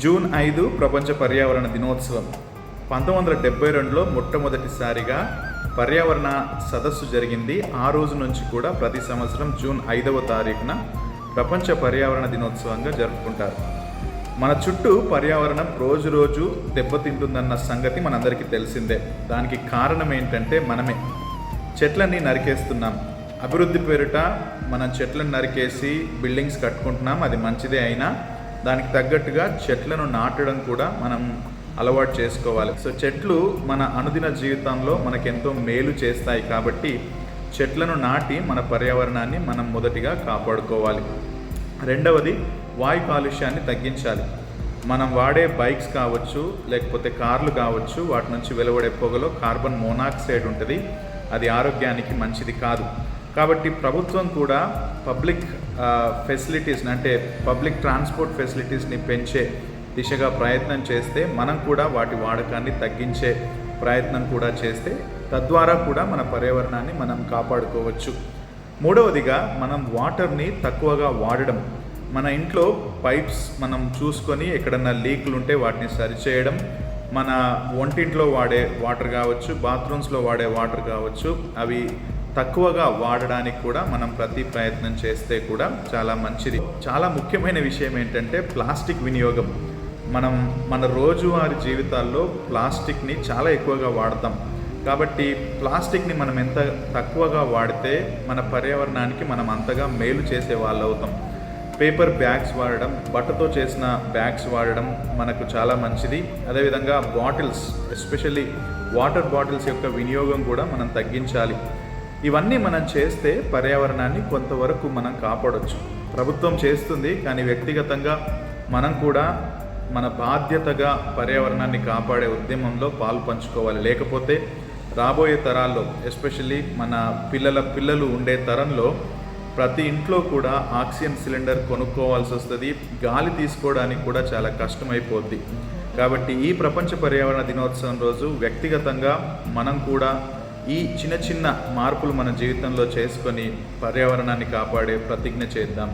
June 5 ప్రపంచ పర్యావరణ దినోత్సవం. 1972లో మొట్టమొదటిసారిగా పర్యావరణ సదస్సు జరిగింది. ఆ రోజు నుంచి కూడా ప్రతి సంవత్సరం జూన్ 5వ తారీఖున ప్రపంచ పర్యావరణ దినోత్సవంగా జరుపుకుంటారు. మన చుట్టూ పర్యావరణం రోజు రోజు దెబ్బతింటుందన్న సంగతి మనందరికీ తెలిసిందే. దానికి కారణం ఏంటంటే మనమే చెట్లన్నీ నరికేస్తున్నాం. అభివృద్ధి పేరిట మనం చెట్లను నరికేసి బిల్డింగ్స్ కట్టుకుంటున్నాం. అది మంచిదే, అయినా దానికి తగ్గట్టుగా చెట్లను నాటడం కూడా మనం అలవాటు చేసుకోవాలి. సో చెట్లు మన అనుదిన జీవితంలో మనకెంతో మేలు చేస్తాయి కాబట్టి చెట్లను నాటి మన పర్యావరణాన్ని మనం మొదటిగా కాపాడుకోవాలి. రెండవది, వాయు కాలుష్యాన్ని తగ్గించాలి. మనం వాడే బైక్స్ కావచ్చు, లేకపోతే కార్లు కావచ్చు, వాటి నుంచి వెలువడే పొగలో కార్బన్ మోనాక్సైడ్ ఉంటుంది. అది ఆరోగ్యానికి మంచిది కాదు. కాబట్టి ప్రభుత్వం కూడా పబ్లిక్ ఫెసిలిటీస్ని, అంటే పబ్లిక్ ట్రాన్స్పోర్ట్ ఫెసిలిటీస్ని పెంచే దిశగా ప్రయత్నం చేస్తే మనం కూడా వాటి వాడకాన్ని తగ్గించే ప్రయత్నం కూడా చేస్తే తద్వారా కూడా మన పర్యావరణాన్ని మనం కాపాడుకోవచ్చు. మూడవదిగా, మనం వాటర్ని తక్కువగా వాడడం. మన ఇంట్లో పైప్స్ మనం చూసుకొని ఎక్కడన్నా లీకులు ఉంటే వాటిని సరిచేయడం, మన వంటింట్లో వాడే వాటర్ కావచ్చు, బాత్రూమ్స్లో వాడే వాటర్ కావచ్చు, అవి తక్కువగా వాడడానికి కూడా మనం ప్రతి ప్రయత్నం చేస్తే కూడా చాలా మంచిది. చాలా ముఖ్యమైన విషయం ఏంటంటే ప్లాస్టిక్ వినియోగం. మనం మన రోజువారీ జీవితాల్లో ప్లాస్టిక్ని చాలా ఎక్కువగా వాడతాం. కాబట్టి ప్లాస్టిక్ని మనం ఎంత తక్కువగా వాడితే మన పర్యావరణానికి మనం అంతగా మేలు చేసే వాళ్ళు అవుతాం. పేపర్ బ్యాగ్స్ వాడడం, బట్టతో చేసిన బ్యాగ్స్ వాడడం మనకు చాలా మంచిది. అదేవిధంగా బాటిల్స్, ఎస్పెషల్లీ వాటర్ బాటిల్స్ యొక్క వినియోగం కూడా మనం తగ్గించాలి. ఇవన్నీ మనం చేస్తే పర్యావరణాన్ని కొంతవరకు మనం కాపాడవచ్చు. ప్రభుత్వం చేస్తుంది, కానీ వ్యక్తిగతంగా మనం కూడా మన బాధ్యతగా పర్యావరణాన్ని కాపాడే ఉద్యమంలో పాలు పంచుకోవాలి. లేకపోతే రాబోయే తరాల్లో, ఎస్పెషల్లీ మన పిల్లలు ఉండే తరంలో ప్రతి ఇంట్లో కూడా ఆక్సిజన్ సిలిండర్ కొనుక్కోవాల్సి వస్తుంది. గాలి తీసుకోవడానికి కూడా చాలా కష్టమైపోద్ది. కాబట్టి ఈ ప్రపంచ పర్యావరణ దినోత్సవం రోజు వ్యక్తిగతంగా మనం కూడా ఈ చిన్న చిన్న మార్పులు మన జీవితంలో చేసుకొని పర్యావరణాన్ని కాపాడే ప్రతిజ్ఞ చేద్దాం.